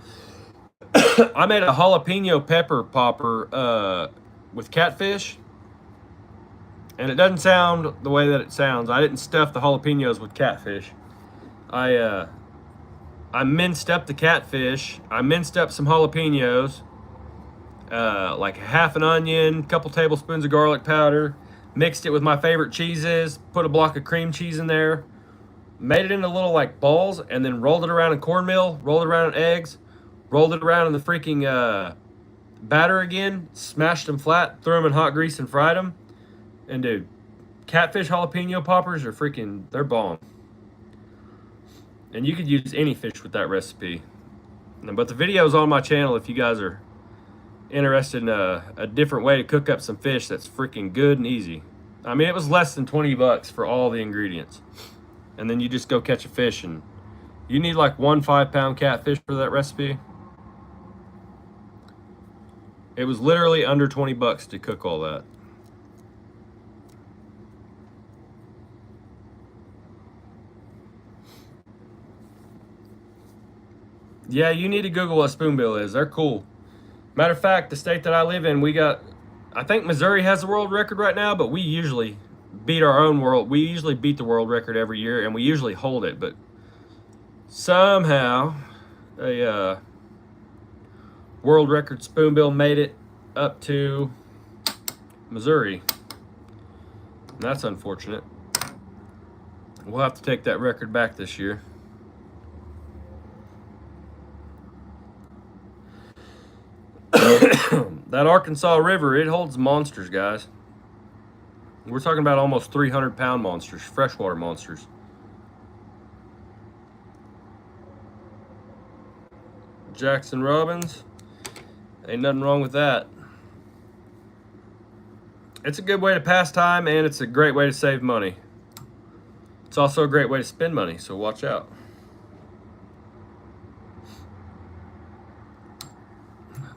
Speaker 1: I made a jalapeno pepper popper with catfish. And it doesn't sound the way that it sounds. I didn't stuff the jalapenos with catfish. I minced up the catfish. I minced up some jalapenos. Like half an onion, a couple tablespoons of garlic powder, mixed it with my favorite cheeses, put a block of cream cheese in there, made it into little like balls, and then rolled it around in cornmeal, rolled it around in eggs, rolled it around in the freaking batter again, smashed them flat, threw them in hot grease and fried them. And dude, catfish jalapeno poppers are freaking, they're bomb. And you could use any fish with that recipe. But the video's on my channel if you guys are interested in a different way to cook up some fish that's freaking good and easy. I mean, it was less than 20 bucks for all the ingredients. And then you just go catch a fish, and you need like 1 5-pound catfish for that recipe. It was literally under 20 bucks to cook all that. Yeah, you need to Google what spoonbill is. They're cool. Matter of fact, the state that I live in, I think Missouri has the world record right now, but we usually beat our own world. We usually beat the world record every year, and we usually hold it. But somehow, a world record spoonbill made it up to Missouri. And that's unfortunate. We'll have to take that record back this year. That Arkansas River, it holds monsters, guys. We're talking about almost 300-pound monsters, freshwater monsters. Jackson Robbins, ain't nothing wrong with that. It's a good way to pass time, and it's a great way to save money. It's also a great way to spend money, so watch out.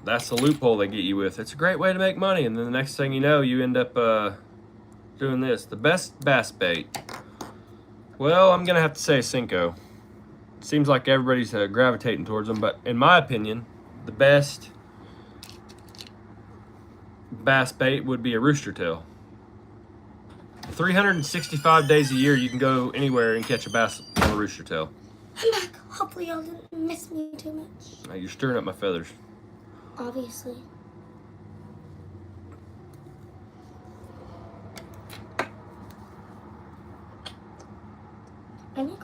Speaker 1: That's the loophole they get you with. It's a great way to make money, and then the next thing you know, you end up doing this. The best bass bait. Well, I'm going to have to say Cinco. Seems like everybody's gravitating towards them, but in my opinion, the best bass bait would be a rooster tail. 365 days a year, you can go anywhere and catch a bass on a rooster tail.
Speaker 2: I'm back. Hopefully y'all didn't miss me too much.
Speaker 1: Now, you're stirring up my feathers.
Speaker 2: Obviously.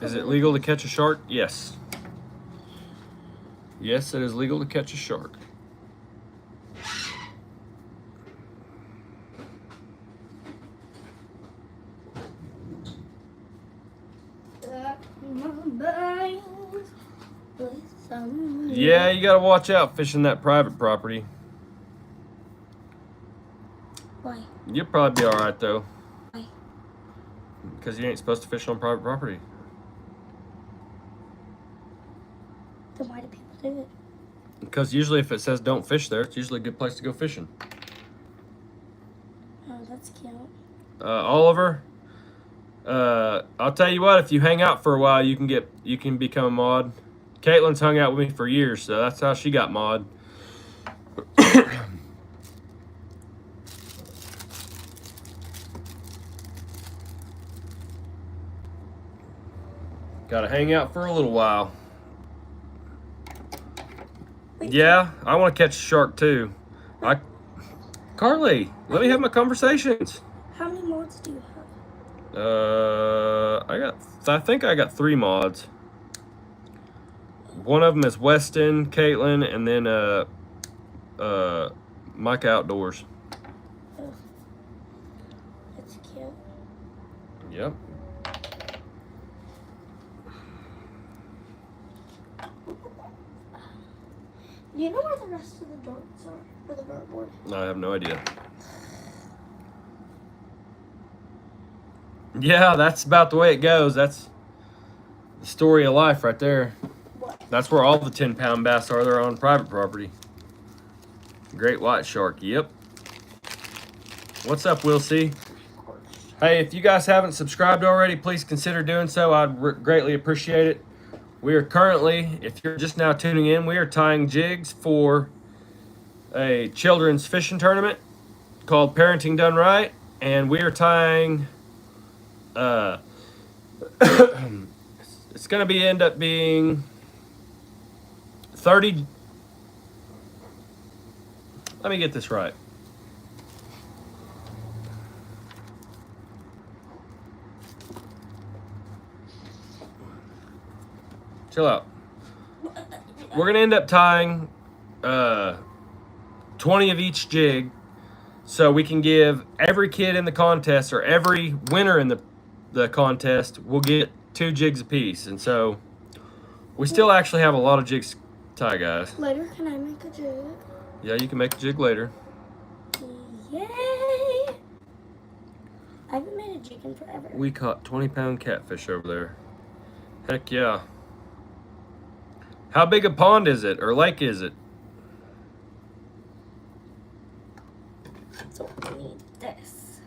Speaker 1: Is it legal to catch a shark? Yes. Yes, it is legal to catch a shark. Yeah, you gotta watch out fishing that private property.
Speaker 2: Why?
Speaker 1: You'll probably be alright though.
Speaker 2: Why?
Speaker 1: Because you ain't supposed to fish on private property.
Speaker 2: Then why do people do it?
Speaker 1: Because usually if it says don't fish there, it's usually a good place to go fishing.
Speaker 2: Oh, that's cute.
Speaker 1: Oliver, I'll tell you what, if you hang out for a while, you can become a mod. Caitlin's hung out with me for years, so that's how she got mod. Gotta hang out for a little while. Yeah, I want to catch a shark too. Carly, let me have my conversations.
Speaker 2: How many mods do you have?
Speaker 1: I think I got 3 mods. One of them is Weston, Caitlin, and then Mike Outdoors.
Speaker 2: Oh, that's cute.
Speaker 1: Yep.
Speaker 2: Do you know where the rest of the darts are? Or the dartboard?
Speaker 1: I have no idea. Yeah, that's about the way it goes. That's the story of life right there.
Speaker 2: What?
Speaker 1: That's where all the 10-pound bass are. They're on private property. Great white shark. Yep. What's up, Will C? Hey, if you guys haven't subscribed already, please consider doing so. I'd greatly appreciate it. We are currently, if you're just now tuning in, we are tying jigs for a children's fishing tournament called Parenting Done Right. And we are tying, it's going to end up being 30. Let me get this right. Chill out. We're going to end up tying 20 of each jig, so we can give every kid in the contest, or every winner in the contest, will get 2 jigs apiece. And so we still actually have a lot of jigs to tie, guys.
Speaker 2: Later, can I make a jig?
Speaker 1: Yeah, you can make a jig later.
Speaker 2: Yay! I haven't made a jig in forever.
Speaker 1: We caught 20-pound catfish over there. Heck yeah. How big a pond is it, or lake is it?
Speaker 2: So we need this.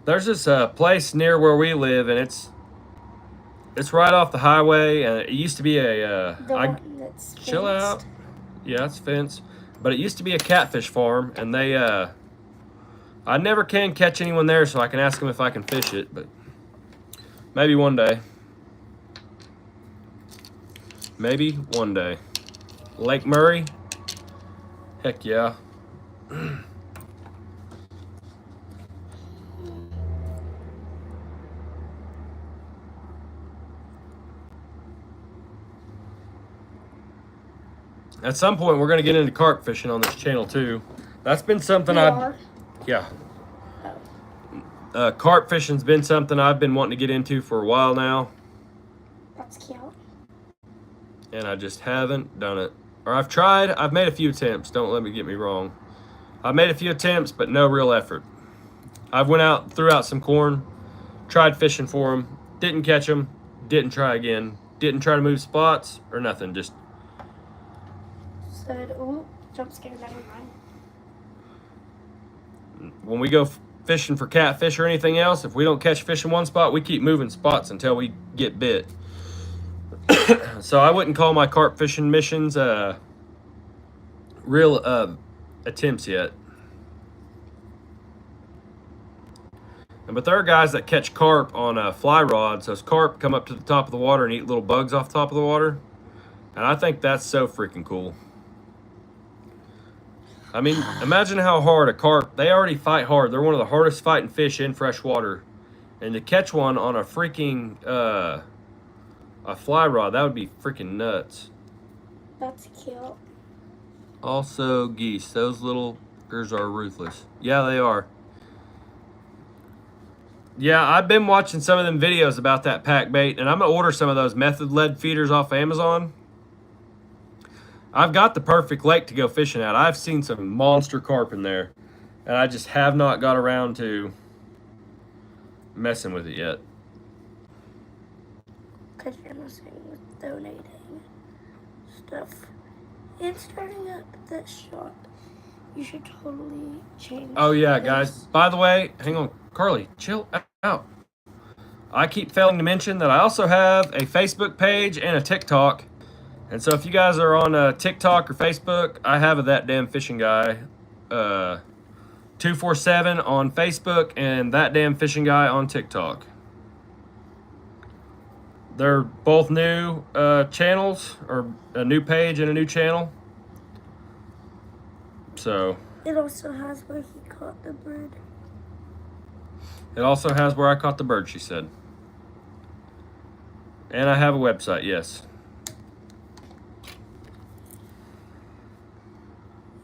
Speaker 1: There's this place near where we live, and it's right off the highway, and it used to be a
Speaker 2: The one that's
Speaker 1: chill
Speaker 2: fenced.
Speaker 1: out. Yeah, it's fenced. But it used to be a catfish farm, and they, I never can catch anyone there, so I can ask them if I can fish it, but maybe one day. Maybe one day. Lake Murray? Heck yeah. At some point, we're going to get into carp fishing on this channel, too. That's been something Yeah. Carp fishing's been something I've been wanting to get into for a while now.
Speaker 2: That's cute.
Speaker 1: And I just haven't done it. Or I've made a few attempts, get me wrong. I've made a few attempts, but no real effort. I've went out, threw out some corn, tried fishing for them, didn't catch them, didn't try again, didn't try to move spots, or nothing, just...
Speaker 2: Said, oh, jump scare, never mind.
Speaker 1: When we go fishing for catfish or anything else, if we don't catch fish in one spot, we keep moving spots until we get bit. So I wouldn't call my carp fishing missions real attempts yet. But there are guys that catch carp on fly rods. Those carp come up to the top of the water and eat little bugs off the top of the water. And I think that's so freaking cool. I mean, imagine how hard a carp, they already fight hard. They're one of the hardest fighting fish in fresh water. And to catch one on a freaking, a fly rod, that would be freaking nuts.
Speaker 2: That's cute.
Speaker 1: Also geese, those little are ruthless. Yeah, they are. Yeah, I've been watching some of them videos about that pack bait, and I'm going to order some of those method lead feeders off Amazon. I've got the perfect lake to go fishing at. I've seen some monster carp in there, and I just have not got around to messing with it yet.
Speaker 2: Because you're messing with donating stuff and starting up that shop. You should totally change.
Speaker 1: Oh, yeah,
Speaker 2: this.
Speaker 1: guys. By the way, hang on. Carly, chill out. I keep failing to mention that I also have a Facebook page and a TikTok. And so if you guys are on TikTok or Facebook, I have a ThatDamFishingGuy 247 on Facebook and ThatDamFishingGuy on TikTok. They're both new channels, or a new page and a new channel. So
Speaker 2: it also has where he caught the bird.
Speaker 1: It also has where I caught the bird, she said. And I have a website, yes.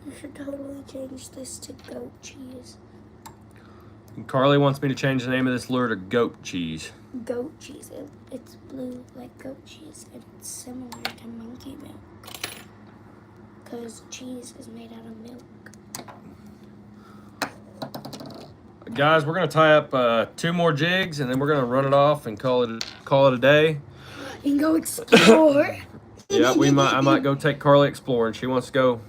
Speaker 2: You should totally change this to goat cheese.
Speaker 1: And Carly wants me to change the name of this lure to goat cheese.
Speaker 2: Goat cheese. It's blue like goat cheese, and it's similar to monkey milk. Because cheese is made out of milk.
Speaker 1: Guys, we're gonna tie up 2 more jigs, and then we're gonna run it off and call it a day.
Speaker 2: You can go explore.
Speaker 1: Yeah, I might go take Carly exploring. She wants to go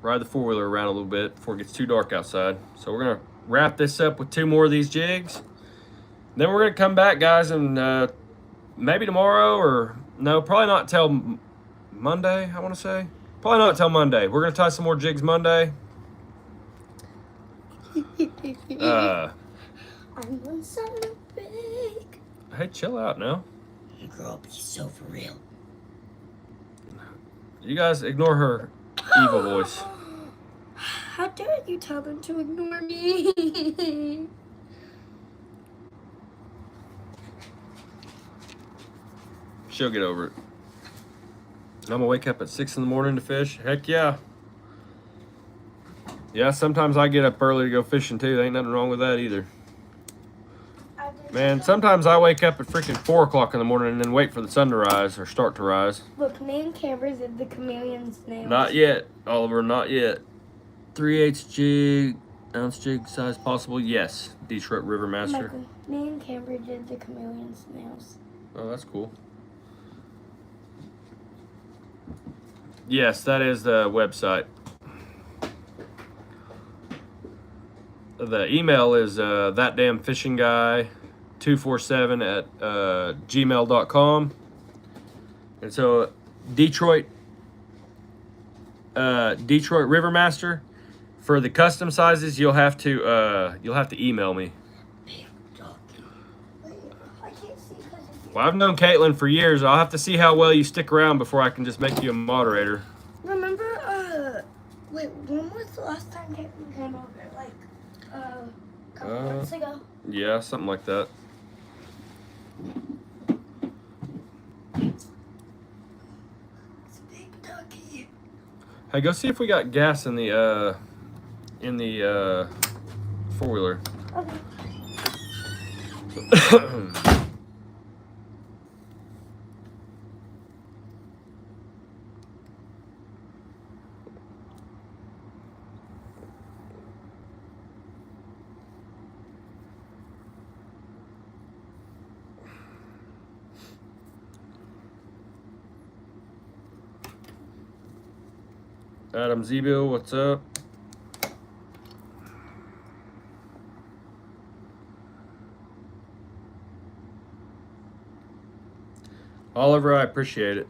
Speaker 1: ride the 4-wheeler around a little bit before it gets too dark outside. So we're gonna wrap this up with 2 more of these jigs. Then we're gonna come back, guys, and maybe tomorrow, or no, probably not till Monday. I want to say probably not till Monday. We're gonna tie some more jigs Monday.
Speaker 2: I'm going so big.
Speaker 1: Hey, chill out now.
Speaker 2: Girl, be so for real.
Speaker 1: You guys ignore her evil voice.
Speaker 2: How dare you tell them to ignore me?
Speaker 1: She'll get over it. I'm gonna wake up at 6 in the morning to fish. Heck yeah. Yeah, sometimes I get up early to go fishing too. There ain't nothing wrong with that either. Man, sometimes I wake up at freaking 4 o'clock in the morning and then wait for the sun to rise or start to rise.
Speaker 2: Look, me and Cameron did the chameleon's nails.
Speaker 1: Not yet, Oliver, not yet. 3/8 jig, ounce jig size possible. Yes, Detroit River Master.
Speaker 2: Michael, me and Cameron did the chameleon's nails.
Speaker 1: Oh, that's cool. Yes, that is the website. The email is ThatDamFishingGuy247 at gmail.com. And so Detroit River Master, for the custom sizes, you'll have to email me. Well, I've known Caitlin for years. I'll have to see how well you stick around before I can just make you a moderator.
Speaker 2: Remember, wait, when was the last time Caitlin came over? Like, a couple months ago?
Speaker 1: Yeah, something like that.
Speaker 2: It's a big ducky.
Speaker 1: Hey, go see if we got gas in the 4-wheeler.
Speaker 2: Okay.
Speaker 1: Adam Zebill, what's up? Oliver, I appreciate it.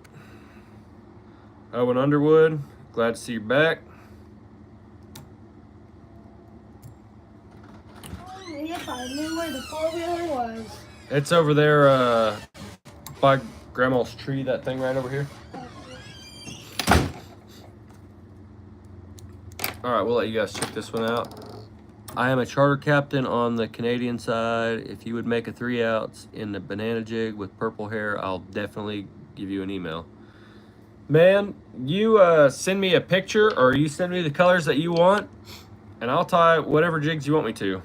Speaker 1: Owen Underwood, glad to see you back.
Speaker 2: If I knew where the 4-wheeler was.
Speaker 1: It's over there by Grandma's tree, that thing right over here. All right, we'll let you guys check this one out. I am a charter captain on the Canadian side. If you would make a 3-ounce in the banana jig with purple hair, I'll definitely give you an email. Man, you send me a picture, or you send me the colors that you want, And I'll tie whatever jigs you want me to.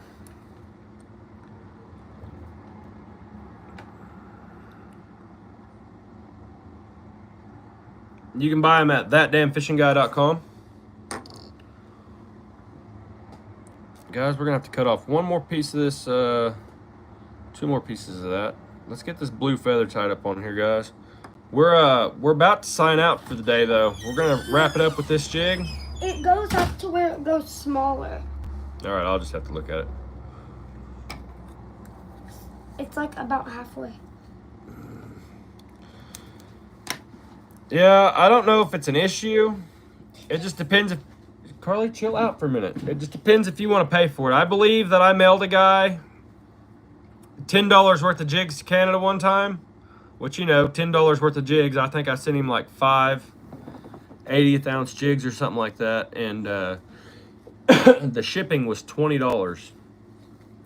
Speaker 1: You can buy them at ThatDamFishingGuy.com. Guys, we're gonna have to cut off one more piece of this, 2 more pieces of that. Let's get this blue feather tied up on here, guys. We're about to sign out for the day, though. We're gonna wrap it up with this jig.
Speaker 2: It goes up to where it goes smaller.
Speaker 1: All right, I'll just have to look at it.
Speaker 2: It's like about halfway.
Speaker 1: Yeah, I don't know if it's an issue. It just depends if... Carly, chill out for a minute. It just depends if you want to pay for it. I believe that I mailed a guy $10 worth of jigs to Canada one time. Which, you know, $10 worth of jigs. I think I sent him like 5 80th ounce jigs or something like that. And the shipping was $20.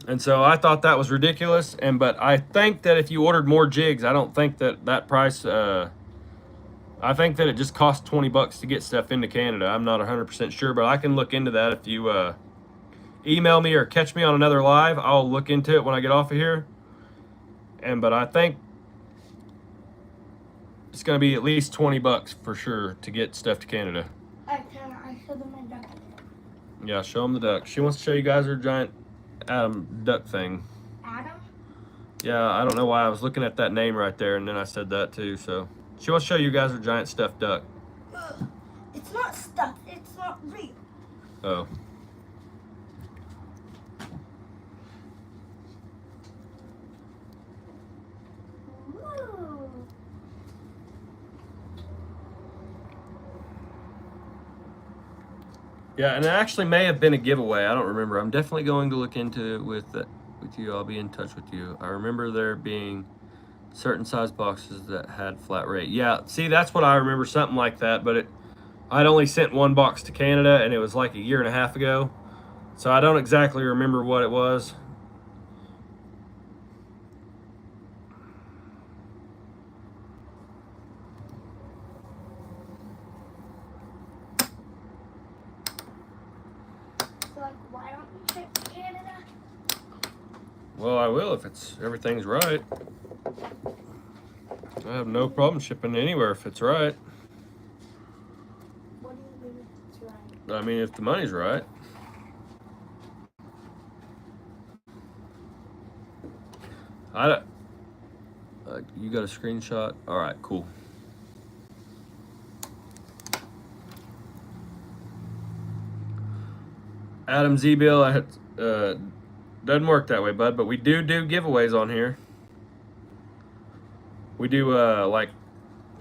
Speaker 1: And so I thought that was ridiculous. But I think that if you ordered more jigs, I don't think that price... I think that it just costs $20 to get stuff into Canada. I'm not 100% sure, but I can look into that. If you email me or catch me on another live, I'll look into it when I get off of here. But I think it's going to be at least $20 for sure to get stuff to Canada.
Speaker 2: I show them my duck.
Speaker 1: Yeah, show them the duck. She wants to show you guys her giant Adam duck thing.
Speaker 2: Adam?
Speaker 1: Yeah, I don't know why I was looking at that name right there, and then I said that too, so... She wants to show you guys her giant stuffed duck.
Speaker 2: It's not stuffed. It's not real.
Speaker 1: Oh.
Speaker 2: Woo.
Speaker 1: Yeah, and it actually may have been a giveaway. I don't remember. I'm definitely going to look into it with you. I'll be in touch with you. I remember there being certain size boxes that had flat rate. Yeah, see, that's what I remember, something like that. But I'd only sent 1 box to Canada, and it was like a year and a half ago. So I don't exactly remember what it was.
Speaker 2: So, like, why don't you ship to Canada?
Speaker 1: Well, I will if everything's right. I have no problem shipping anywhere if it's right.
Speaker 2: What do you mean if it's right?
Speaker 1: I mean, if the money's right. You got a screenshot? All right, cool. Adam Z Bill, doesn't work that way, bud. But we do giveaways on here. We do like,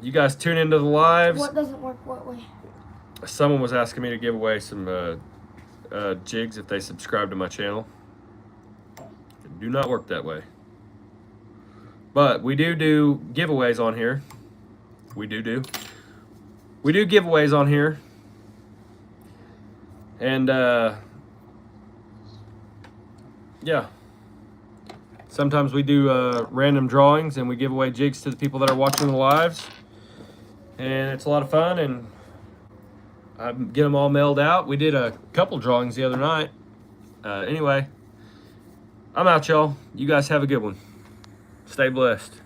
Speaker 1: you guys tune into the lives.
Speaker 2: What doesn't work what way?
Speaker 1: Someone was asking me to give away some jigs if they subscribe to my channel. It do not work that way. But we do giveaways on here. We do giveaways on here. And yeah. Sometimes we do random drawings and we give away jigs to the people that are watching the lives. And it's a lot of fun, and I get them all mailed out. We did a couple drawings the other night. Anyway, I'm out, y'all. You guys have a good one. Stay blessed.